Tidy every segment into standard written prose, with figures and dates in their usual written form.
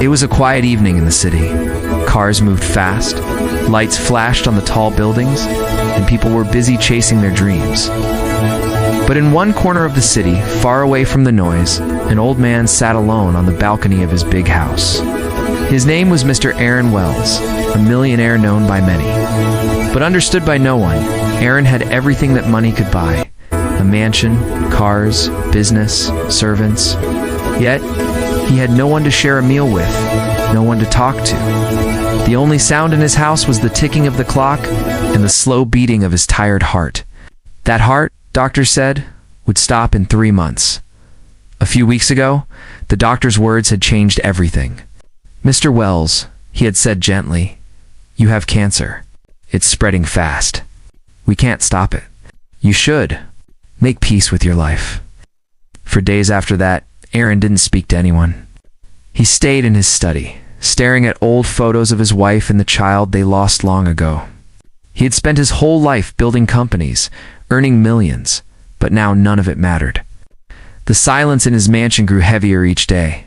It was a quiet evening in the city. Cars moved fast, lights flashed on the tall buildings, and people were busy chasing their dreams. But in one corner of the city, far away from the noise, an old man sat alone on the balcony of his big house. His name was Mr. Aaron Wells, a millionaire known by many, but understood by no one. Aaron had everything that money could buy: a mansion, cars, business, servants. Yet, he had no one to share a meal with, no one to talk to. The only sound in his house was the ticking of the clock and the slow beating of his tired heart. That heart, doctors said, would stop in 3 months. A few weeks ago, the doctor's words had changed everything. "Mr. Wells," he had said gently, "you have cancer. It's spreading fast. We can't stop it. You should make peace with your life." For days after that, Aaron didn't speak to anyone. He stayed in his study, staring at old photos of his wife and the child they lost long ago. He had spent his whole life building companies, earning millions, but now none of it mattered. The silence in his mansion grew heavier each day.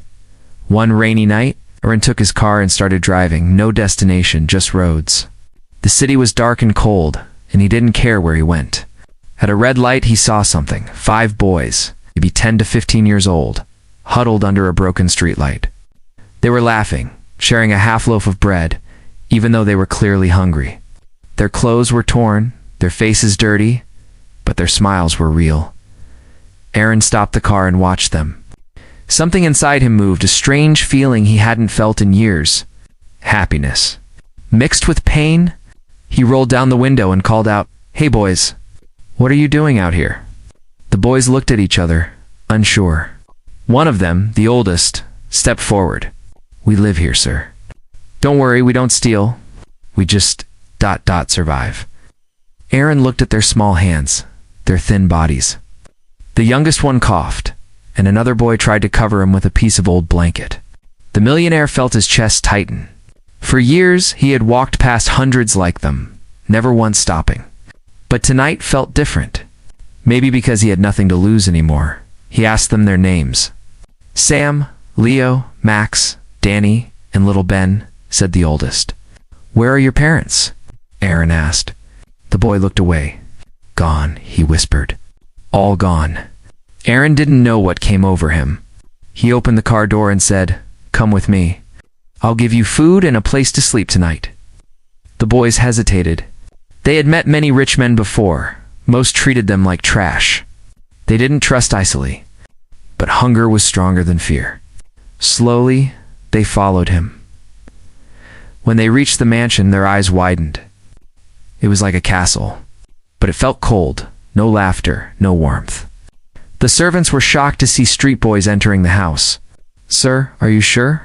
One rainy night, Aaron took his car and started driving. No destination, just roads. The city was dark and cold, and he didn't care where he went. At a red light, he saw something. 5 boys, maybe 10 to 15 years old, huddled under a broken streetlight. They were laughing, sharing a half loaf of bread, even though they were clearly hungry. Their clothes were torn, their faces dirty, but their smiles were real. Aaron stopped the car and watched them. Something inside him moved, a strange feeling he hadn't felt in years. Happiness. Mixed with pain, he rolled down the window and called out, "Hey boys, what are you doing out here?" The boys looked at each other, unsure. One of them, the oldest, stepped forward. "We live here, sir. Don't worry, we don't steal. We just ... survive." Aaron looked at their small hands, their thin bodies. The youngest one coughed, and another boy tried to cover him with a piece of old blanket. The millionaire felt his chest tighten. For years, he had walked past hundreds like them, never once stopping. But tonight felt different. Maybe because he had nothing to lose anymore. He asked them their names. "Sam, Leo, Max, Danny, and little Ben," said the oldest. "Where are your parents?" Aaron asked. The boy looked away. "Gone," he whispered. "All gone." Aaron didn't know what came over him. He opened the car door and said, "Come with me. I'll give you food and a place to sleep tonight." The boys hesitated. They had met many rich men before. Most treated them like trash. They didn't trust easily. But hunger was stronger than fear. Slowly, they followed him. When they reached the mansion, their eyes widened. It was like a castle, but it felt cold. No laughter, no warmth. The servants were shocked to see street boys entering the house. "Sir, are you sure?"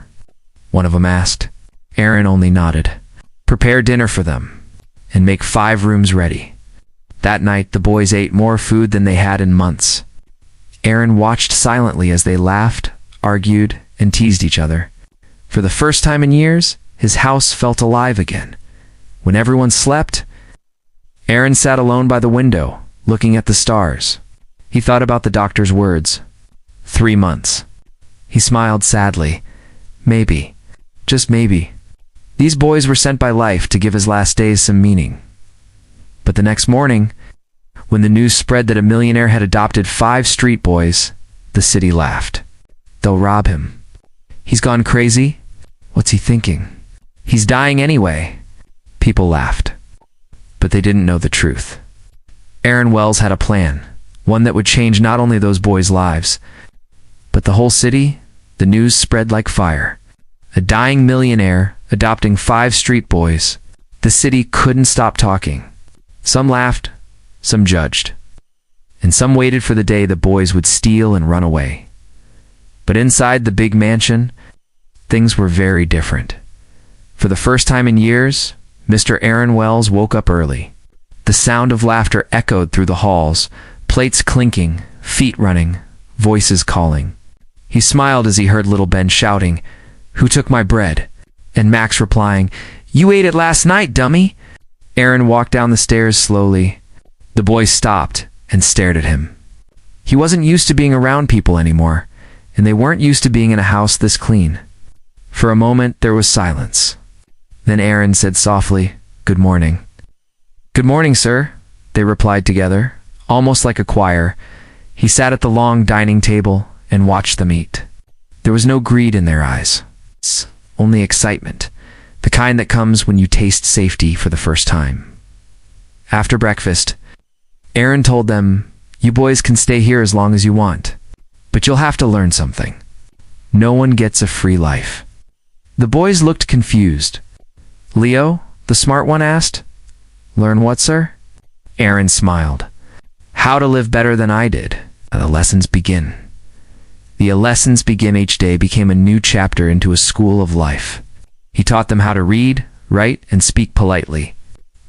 one of them asked. Aaron only nodded. "Prepare dinner for them, and make 5 rooms ready." That night, the boys ate more food than they had in months. Aaron watched silently as they laughed, argued, and teased each other. For the first time in years, his house felt alive again. When everyone slept, Aaron sat alone by the window, looking at the stars. He thought about the doctor's words. 3 months. He smiled sadly. Maybe, just maybe, these boys were sent by life to give his last days some meaning. But the next morning, when the news spread that a millionaire had adopted 5 street boys, the city laughed. "They'll rob him. He's gone crazy? What's he thinking? He's dying anyway." People laughed. But they didn't know the truth. Aaron Wells had a plan, one that would change not only those boys' lives, but the whole city. The news spread like fire. A dying millionaire adopting 5 street boys. The city couldn't stop talking. Some laughed, some judged, and some waited for the day the boys would steal and run away. But inside the big mansion, things were very different. For the first time in years, Mr. Aaron Wells woke up early. The sound of laughter echoed through the halls, plates clinking, feet running, voices calling. He smiled as he heard little Ben shouting, "Who took my bread?" and Max replying, "You ate it last night, dummy." Aaron walked down the stairs slowly. The boys stopped and stared at him. He wasn't used to being around people anymore, and they weren't used to being in a house this clean. For a moment, there was silence. Then Aaron said softly, "Good morning." "Good morning, sir," they replied together, almost like a choir. He sat at the long dining table and watched them eat. There was no greed in their eyes, only excitement, the kind that comes when you taste safety for the first time. After breakfast, Aaron told them, "You boys can stay here as long as you want, but you'll have to learn something. No one gets a free life." The boys looked confused. "Leo," the smart one asked. "Learn what, sir?" Aaron smiled. "How to live better than I did. The lessons begin." The lessons begin each day became a new chapter into a school of life. He taught them how to read, write, and speak politely.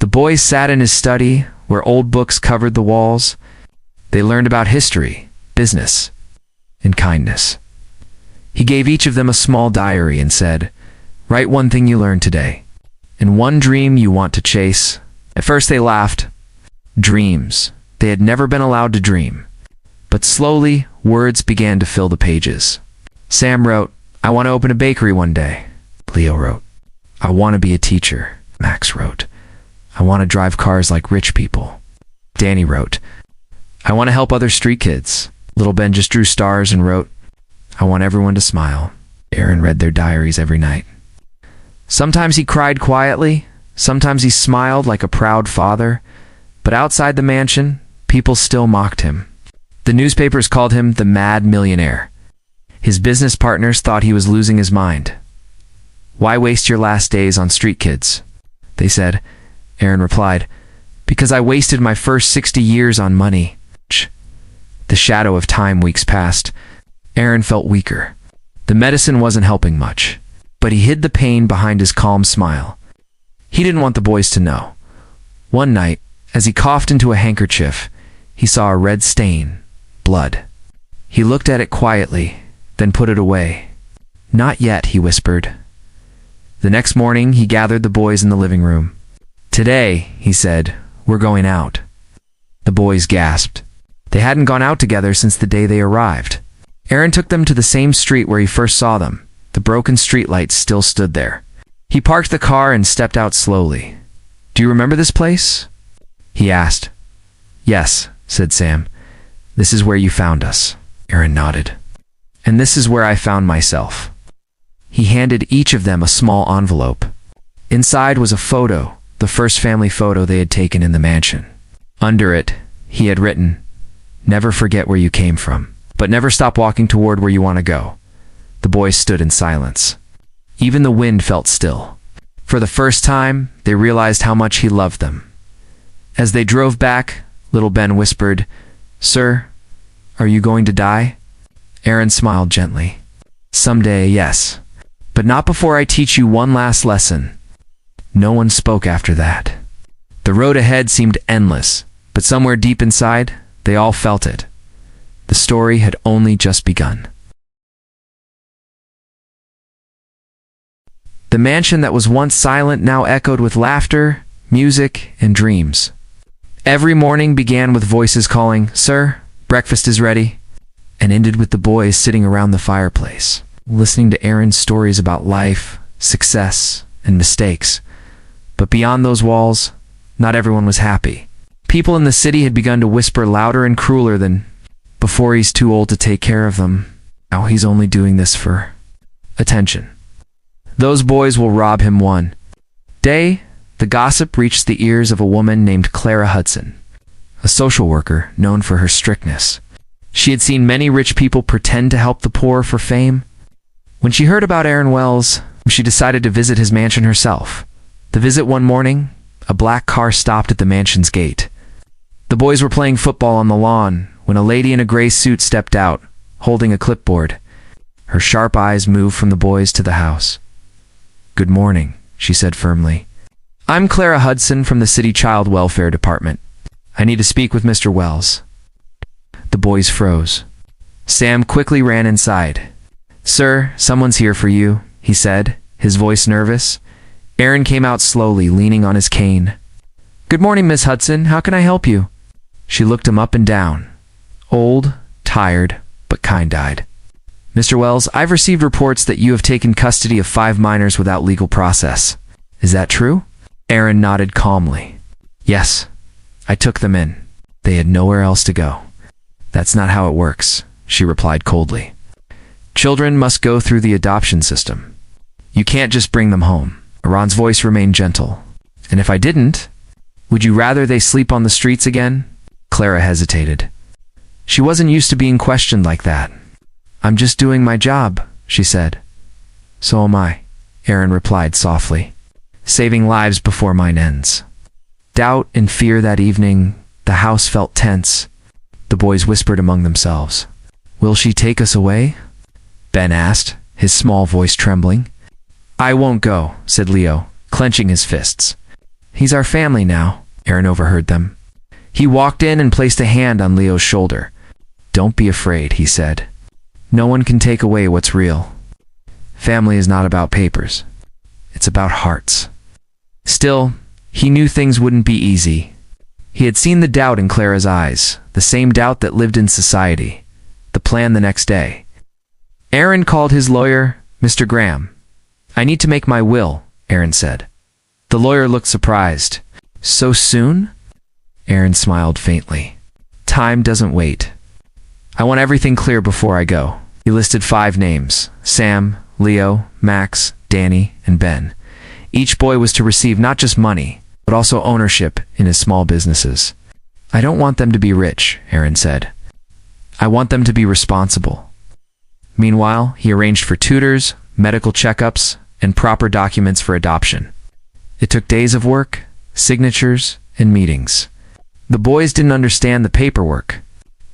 The boys sat in his study, where old books covered the walls. They learned about history, business, and kindness. He gave each of them a small diary and said, "Write one thing you learned today, and one dream you want to chase." At first they laughed. Dreams. They had never been allowed to dream. But slowly, words began to fill the pages. Sam wrote, "I want to open a bakery one day." Leo wrote, "I want to be a teacher." Max wrote, "I want to drive cars like rich people." Danny wrote, "I want to help other street kids." Little Ben just drew stars and wrote, "I want everyone to smile." Aaron read their diaries every night. Sometimes he cried quietly, sometimes he smiled like a proud father, but outside the mansion, people still mocked him. The newspapers called him the Mad Millionaire. His business partners thought he was losing his mind. "Why waste your last days on street kids?" they said. Aaron replied, "Because I wasted my first 60 years on money." The shadow of time weeks passed. Aaron felt weaker. The medicine wasn't helping much, but he hid the pain behind his calm smile. He didn't want the boys to know. One night, as he coughed into a handkerchief, he saw a red stain, blood. He looked at it quietly, then put it away. "Not yet," he whispered. The next morning, he gathered the boys in the living room. "Today," he said, "we're going out." The boys gasped. They hadn't gone out together since the day they arrived. Aaron took them to the same street where he first saw them. The broken streetlights still stood there. He parked the car and stepped out slowly. "Do you remember this place?" he asked. "Yes," said Sam. "This is where you found us." Aaron nodded. "And this is where I found myself." He handed each of them a small envelope. Inside was a photo, the first family photo they had taken in the mansion. Under it, he had written, "Never forget where you came from, but never stop walking toward where you want to go." The boys stood in silence. Even the wind felt still. For the first time, they realized how much he loved them. As they drove back, little Ben whispered, "Sir, are you going to die?" Aaron smiled gently. "Someday, yes. But not before I teach you one last lesson." No one spoke after that. The road ahead seemed endless, but somewhere deep inside, they all felt it. The story had only just begun. The mansion that was once silent now echoed with laughter, music, and dreams. Every morning began with voices calling, "Sir, breakfast is ready," and ended with the boys sitting around the fireplace, listening to Aaron's stories about life, success, and mistakes. But beyond those walls, not everyone was happy. People in the city had begun to whisper louder and crueler than, "Before he's too old to take care of them. Now he's only doing this for attention. Those boys will rob him one day." The gossip reached the ears of a woman named Clara Hudson, a social worker known for her strictness. She had seen many rich people pretend to help the poor for fame. When she heard about Aaron Wells, she decided to visit his mansion herself. The visit one morning, a black car stopped at the mansion's gate. The boys were playing football on the lawn when a lady in a gray suit stepped out, holding a clipboard. Her sharp eyes moved from the boys to the house. "Good morning," she said firmly. "I'm Clara Hudson from the City Child Welfare Department. I need to speak with Mr. Wells." The boys froze. Sam quickly ran inside. "Sir, someone's here for you," he said, his voice nervous. Aaron came out slowly, leaning on his cane. "Good morning, Miss Hudson. How can I help you?" She looked him up and down. Old, tired, but kind-eyed. Mr. Wells, I've received reports that you have taken custody of 5 minors without legal process. Is that true? Aaron nodded calmly. Yes, I took them in. They had nowhere else to go. That's not how it works, she replied coldly. Children must go through the adoption system. You can't just bring them home. Aaron's voice remained gentle. And if I didn't, would you rather they sleep on the streets again? Clara hesitated. She wasn't used to being questioned like that. I'm just doing my job, she said. So am I, Aaron replied softly. Saving lives before mine ends. Doubt and fear that evening, the house felt tense. The boys whispered among themselves. Will she take us away? Ben asked, his small voice trembling. I won't go, said Leo, clenching his fists. He's our family now, Aaron overheard them. He walked in and placed a hand on Leo's shoulder. Don't be afraid, he said. No one can take away what's real. Family is not about papers. It's about hearts. Still, he knew things wouldn't be easy. He had seen the doubt in Clara's eyes, the same doubt that lived in society. The plan the next day. Aaron called his lawyer, Mr. Graham. I need to make my will, Aaron said. The lawyer looked surprised. So soon? Aaron smiled faintly. Time doesn't wait. I want everything clear before I go. He listed 5 names: Sam, Leo, Max, Danny, and Ben. Each boy was to receive not just money, but also ownership in his small businesses. I don't want them to be rich, Aaron said. I want them to be responsible. Meanwhile, he arranged for tutors, medical checkups, and proper documents for adoption. It took days of work, signatures, and meetings. The boys didn't understand the paperwork,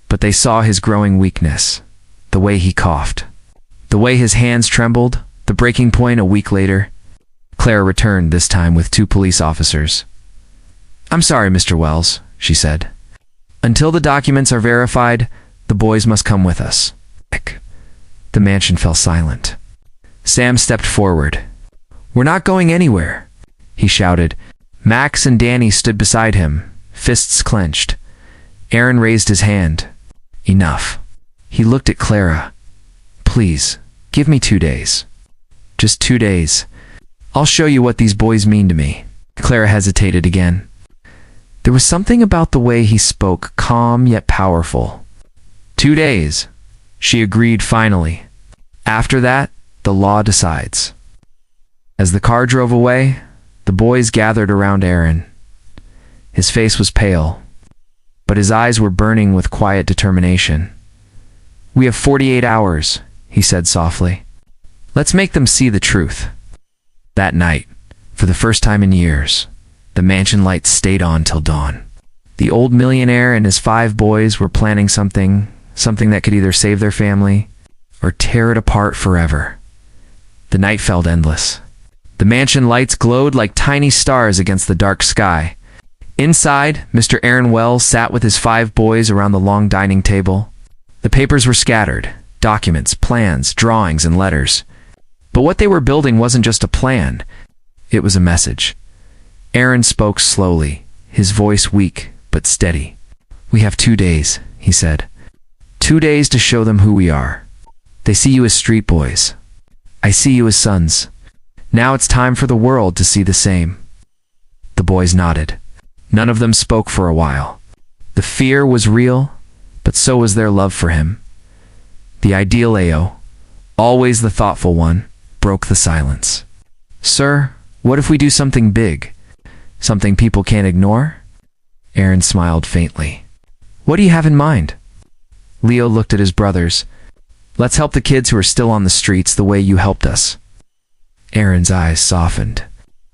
but they saw his growing weakness, the way he coughed, the way his hands trembled. The breaking point a week later. Clara returned, this time with 2 police officers. I'm sorry, Mr. Wells, she said. Until the documents are verified, the boys must come with us. The mansion fell silent. Sam stepped forward. We're not going anywhere, he shouted. Max and Danny stood beside him, fists clenched. Aaron raised his hand. Enough. He looked at Clara. Please, give me 2 days. Just 2 days. I'll show you what these boys mean to me. Clara hesitated again. There was something about the way he spoke, calm yet powerful. 2 days, she agreed finally. After that, the law decides. As the car drove away, the boys gathered around Aaron. His face was pale, but his eyes were burning with quiet determination. We have 48 hours, he said softly. Let's make them see the truth. That night, for the first time in years, the mansion lights stayed on till dawn. The old millionaire and his 5 boys were planning something that could either save their family or tear it apart forever. The night felt endless. The mansion lights glowed like tiny stars against the dark sky. Inside, Mr. Aaron Wells sat with his 5 boys around the long dining table. The papers were scattered, documents, plans, drawings, and letters. But what they were building wasn't just a plan, it was a message. Aaron spoke slowly, his voice weak but steady. We have 2 days, he said. 2 days to show them who we are. They see you as street boys. I see you as sons. Now it's time for the world to see the same. The boys nodded. None of them spoke for a while. The fear was real, but so was their love for him. The ideal Leo, always the thoughtful one, broke the silence. Sir, what if we do something big? Something people can't ignore? Aaron smiled faintly. What do you have in mind? Leo looked at his brothers. Let's help the kids who are still on the streets the way you helped us. Aaron's eyes softened.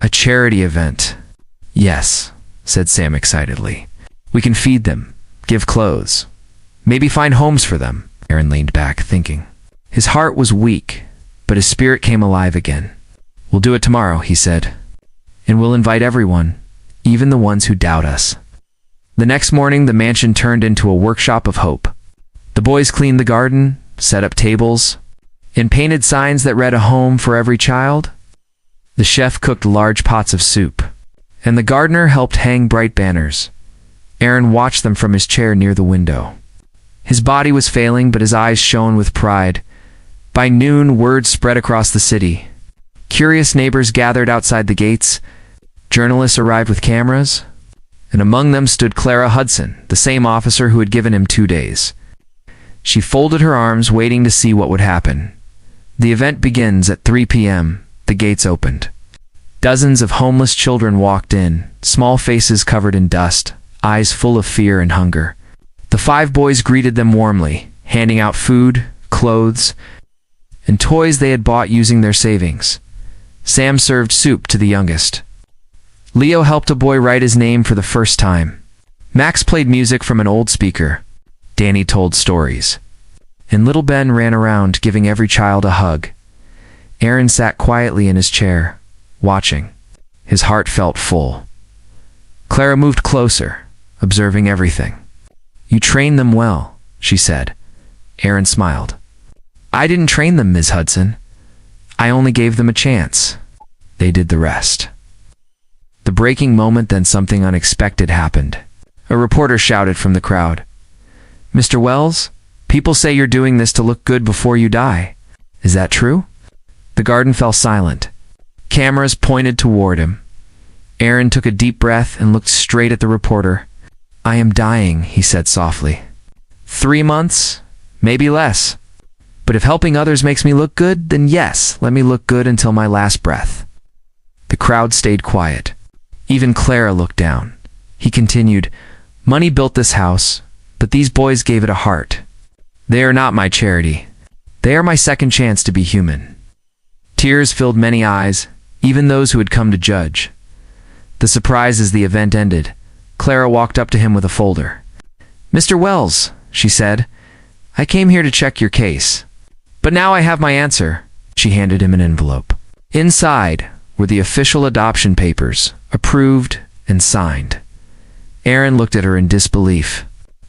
A charity event. Yes, said Sam excitedly. We can feed them, give clothes, maybe find homes for them. Aaron leaned back, thinking. His heart was weak, but his spirit came alive again. We'll do it tomorrow, he said. And we'll invite everyone, even the ones who doubt us. The next morning, the mansion turned into a workshop of hope. The boys cleaned the garden, set up tables, and painted signs that read a home for every child. The chef cooked large pots of soup, and the gardener helped hang bright banners. Aaron watched them from his chair near the window. His body was failing, but his eyes shone with pride. By noon, word spread across the city. Curious neighbors gathered outside the gates. Journalists arrived with cameras, and among them stood Clara Hudson, the same officer who had given him 2 days. She folded her arms, waiting to see what would happen. The event begins at 3 p.m. The gates opened. Dozens of homeless children walked in, small faces covered in dust, eyes full of fear and hunger. The 5 boys greeted them warmly, handing out food, clothes, and toys they had bought using their savings. Sam served soup to the youngest. Leo helped a boy write his name for the first time. Max played music from an old speaker. Danny told stories. And little Ben ran around, giving every child a hug. Aaron sat quietly in his chair, watching. His heart felt full. Clara moved closer, observing everything. "You trained them well," she said. Aaron smiled. "I didn't train them, Ms. Hudson. I only gave them a chance. They did the rest." The breaking moment, then something unexpected happened. A reporter shouted from the crowd, "Mr. Wells, people say you're doing this to look good before you die. Is that true?" The garden fell silent. Cameras pointed toward him. Aaron took a deep breath and looked straight at the reporter. "I am dying," he said softly. 3 months, maybe less. But if helping others makes me look good, then yes, let me look good until my last breath." The crowd stayed quiet. Even Clara looked down. He continued, "Money built this house, but these boys gave it a heart. They are not my charity. They are my second chance to be human." Tears filled many eyes, even those who had come to judge. The surprise as the event ended. Clara walked up to him with a folder. "Mr. Wells," she said, "I came here to check your case. But now I have my answer." She handed him an envelope. Inside were the official adoption papers, approved and signed. Aaron looked at her in disbelief.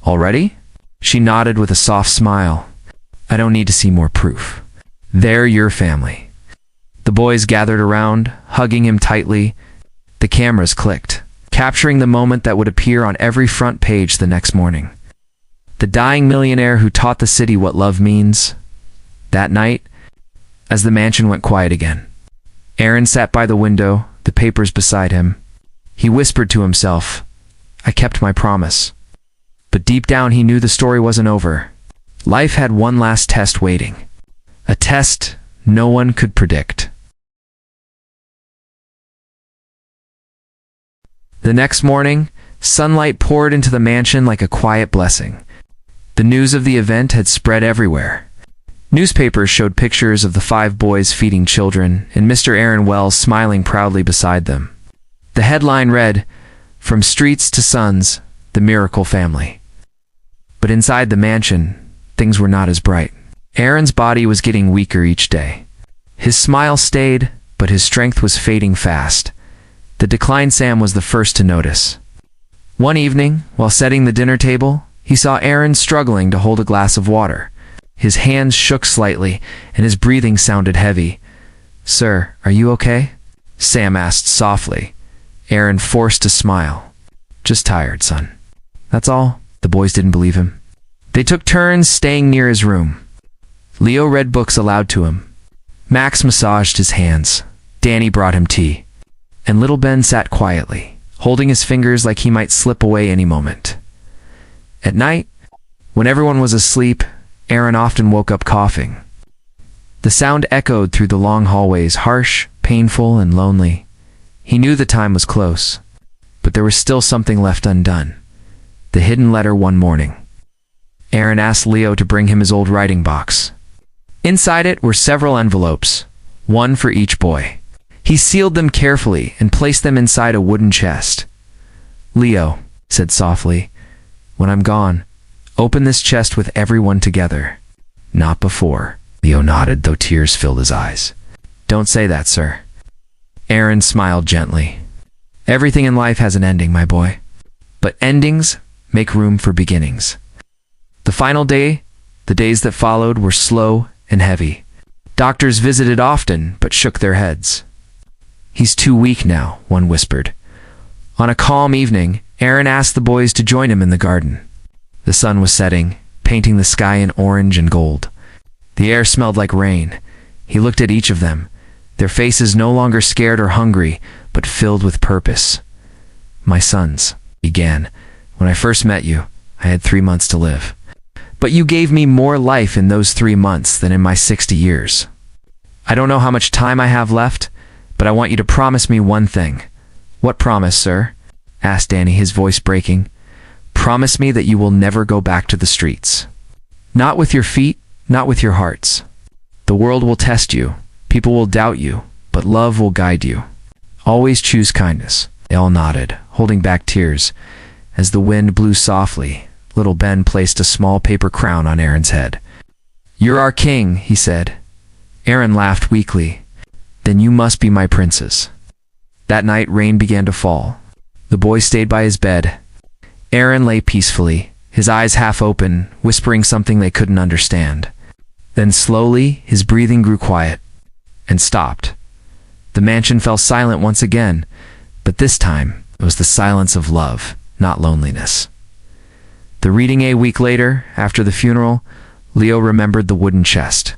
"Already?" She nodded with a soft smile. "I don't need to see more proof. They're your family." The boys gathered around, hugging him tightly. The cameras clicked, capturing the moment that would appear on every front page the next morning. The dying millionaire who taught the city what love means. That night, as the mansion went quiet again, Aaron sat by the window, the papers beside him. He whispered to himself, "I kept my promise." But deep down he knew the story wasn't over. Life had one last test waiting. A test no one could predict. The next morning, sunlight poured into the mansion like a quiet blessing. The news of the event had spread everywhere. Newspapers showed pictures of the 5 boys feeding children, and Mr. Aaron Wells smiling proudly beside them. The headline read, "From Streets to Sons, the Miracle Family." But inside the mansion, things were not as bright. Aaron's body was getting weaker each day. His smile stayed, but his strength was fading fast. The decline Sam was the first to notice. One evening, while setting the dinner table, he saw Aaron struggling to hold a glass of water. His hands shook slightly, and his breathing sounded heavy. "Sir, are you okay?" Sam asked softly. Aaron forced a smile. "Just tired, son. That's all." The boys didn't believe him. They took turns staying near his room. Leo read books aloud to him. Max massaged his hands. Danny brought him tea. And little Ben sat quietly, holding his fingers like he might slip away any moment. At night, when everyone was asleep, Aaron often woke up coughing. The sound echoed through the long hallways, harsh, painful, and lonely. He knew the time was close, but there was still something left undone. The hidden letter one morning. Aaron asked Leo to bring him his old writing box. Inside it were several envelopes, one for each boy. He sealed them carefully and placed them inside a wooden chest. "Leo," said softly, "when I'm gone, open this chest with everyone together." "Not before." Leo nodded, though tears filled his eyes. "Don't say that, sir." Aaron smiled gently. "Everything in life has an ending, my boy. But endings make room for beginnings." The final day, the days that followed, were slow and heavy. Doctors visited often, but shook their heads. "He's too weak now," one whispered. On a calm evening, Aaron asked the boys to join him in the garden. The sun was setting, painting the sky in orange and gold. The air smelled like rain. He looked at each of them, their faces no longer scared or hungry, but filled with purpose. "My sons," he began, "when I first met you, I had 3 months to live. But you gave me more life in those 3 months than in my 60 years. I don't know how much time I have left, but I want you to promise me one thing." "What promise, sir?" asked Danny, his voice breaking. "Promise me that you will never go back to the streets. Not with your feet, not with your hearts. The world will test you, people will doubt you, but love will guide you. Always choose kindness." They all nodded, holding back tears. As the wind blew softly, little Ben placed a small paper crown on Aaron's head. "You're our king," he said. Aaron laughed weakly. "Then you must be my princess." That night, rain began to fall. The boy stayed by his bed. Aaron lay peacefully, his eyes half open, whispering something they couldn't understand. Then slowly, his breathing grew quiet and stopped. The mansion fell silent once again, but this time it was the silence of love, not loneliness. The reading a week later, after the funeral, Leo remembered the wooden chest.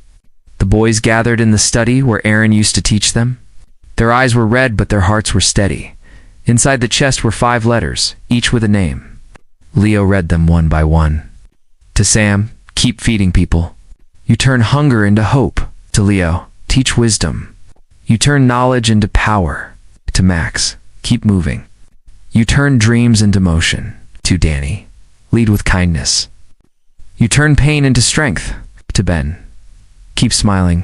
The boys gathered in the study where Aaron used to teach them. Their eyes were red, but their hearts were steady. Inside the chest were 5 letters, each with a name. Leo read them one by one. To Sam, keep feeding people. You turn hunger into hope. To Leo, teach wisdom. You turn knowledge into power. To Max, keep moving. You turn dreams into motion. To Danny, lead with kindness. You turn pain into strength. To Ben, keep smiling.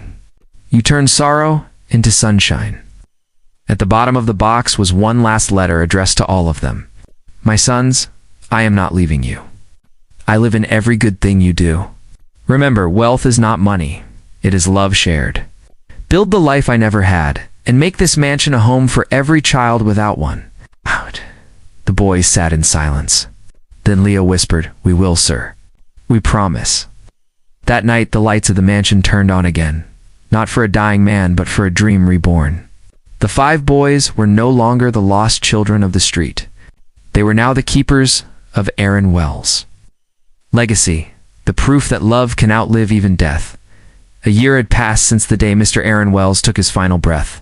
You turn sorrow into sunshine. At the bottom of the box was one last letter addressed to all of them. My sons, I am not leaving you. I live in every good thing you do. Remember, wealth is not money. It is love shared. Build the life I never had, and make this mansion a home for every child without one. Out. The boys sat in silence. Then Leo whispered, We will, sir. We promise. That night, the lights of the mansion turned on again, not for a dying man, but for a dream reborn. The 5 boys were no longer the lost children of the street. They were now the keepers of Aaron Wells. Legacy, the proof that love can outlive even death. A year had passed since the day Mr. Aaron Wells took his final breath.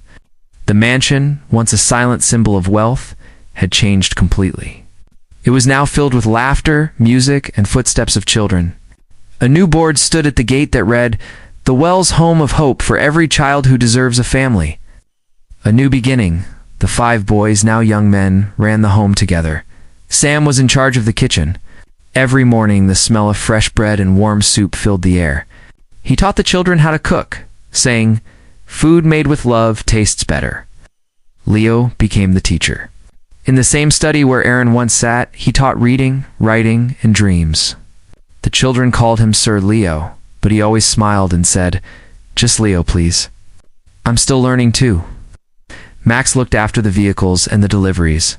The mansion, once a silent symbol of wealth, had changed completely. It was now filled with laughter, music, and footsteps of children. A new board stood at the gate that read, The Wells Home of Hope for every child who deserves a family. A new beginning. The 5 boys, now young men, ran the home together. Sam was in charge of the kitchen. Every morning, the smell of fresh bread and warm soup filled the air. He taught the children how to cook, saying, Food made with love tastes better. Leo became the teacher. In the same study where Aaron once sat, he taught reading, writing, and dreams. The children called him Sir Leo, but he always smiled and said, Just Leo, please. I'm still learning too. Max looked after the vehicles and the deliveries.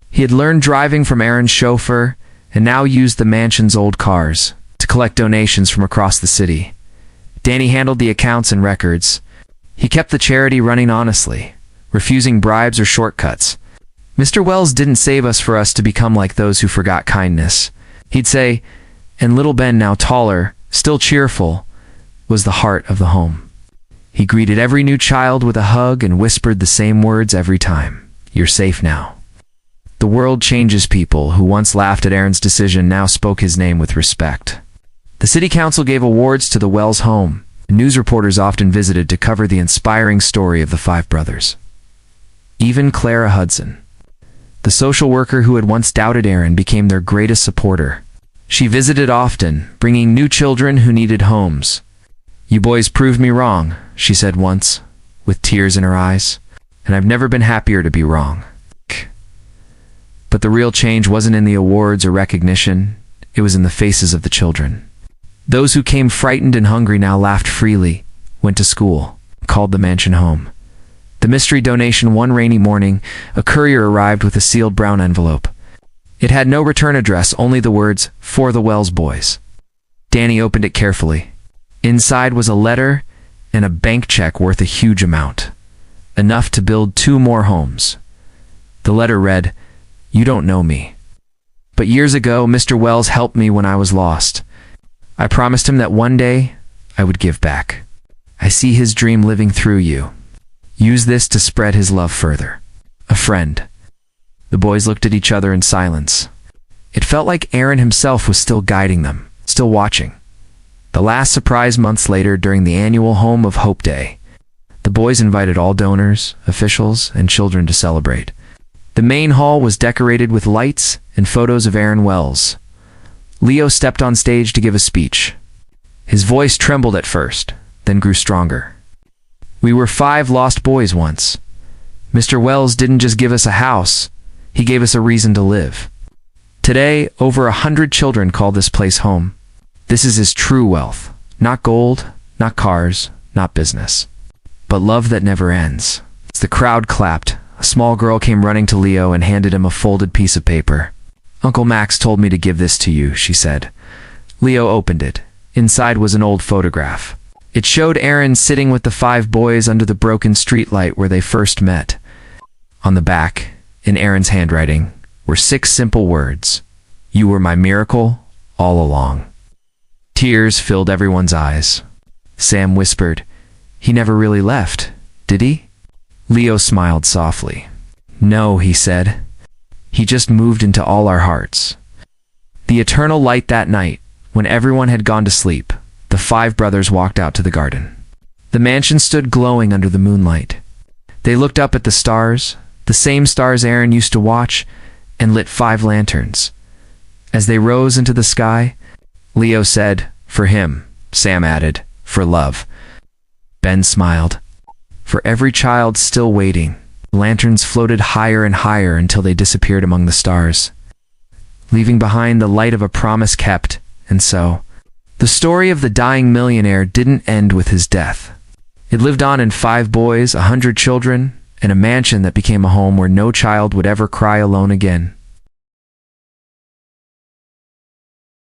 He had learned driving from Aaron's chauffeur and now used the mansion's old cars to collect donations from across the city. Danny handled the accounts and records. He kept the charity running honestly, refusing bribes or shortcuts. Mr. Wells didn't save us for us to become like those who forgot kindness. He'd say, and little Ben, now taller, still cheerful, was the heart of the home. He greeted every new child with a hug and whispered the same words every time. You're safe now. The world changes. People who once laughed at Aaron's decision now spoke his name with respect. The city council gave awards to the Wells home. News reporters often visited to cover the inspiring story of the 5 brothers. Even Clara Hudson, the social worker who had once doubted Aaron, became their greatest supporter. She visited often, bringing new children who needed homes. You boys proved me wrong, she said once, with tears in her eyes, and I've never been happier to be wrong. But the real change wasn't in the awards or recognition, it was in the faces of the children. Those who came frightened and hungry now laughed freely, went to school, called the mansion home. The mystery donation. One rainy morning, a courier arrived with a sealed brown envelope. It had no return address, only the words, For the Wells boys. Danny opened it carefully. Inside was a letter and a bank check worth a huge amount, enough to build 2 more homes. The letter read, You don't know me, but years ago Mr. Wells helped me when I was lost. I promised him that one day I would give back. I see his dream living through you. Use this to spread his love further. A friend. The boys looked at each other in silence. It felt like Aaron himself was still guiding them, still watching. The last surprise months later during the annual Home of Hope Day. The boys invited all donors, officials, and children to celebrate. The main hall was decorated with lights and photos of Aaron Wells. Leo stepped on stage to give a speech. His voice trembled at first, then grew stronger. We were 5 lost boys once. Mr. Wells didn't just give us a house, he gave us a reason to live. Today, over 100 children call this place home. This is his true wealth. Not gold, not cars, not business. But love that never ends. As the crowd clapped, a small girl came running to Leo and handed him a folded piece of paper. Uncle Max told me to give this to you, she said. Leo opened it. Inside was an old photograph. It showed Aaron sitting with the 5 boys under the broken streetlight where they first met. On the back, in Aaron's handwriting, were 6 simple words. You were my miracle all along. Tears filled everyone's eyes. Sam whispered, He never really left, did he? Leo smiled softly. No, he said. He just moved into all our hearts. The eternal light that night, when everyone had gone to sleep, the 5 brothers walked out to the garden. The mansion stood glowing under the moonlight. They looked up at the stars, the same stars Aaron used to watch, and lit 5 lanterns. As they rose into the sky, Leo said, For him, Sam added, For love. Ben smiled. For every child still waiting, lanterns floated higher and higher until they disappeared among the stars, leaving behind the light of a promise kept, and so, the story of the dying millionaire didn't end with his death. It lived on in 5 boys, 100 children, and a mansion that became a home where no child would ever cry alone again.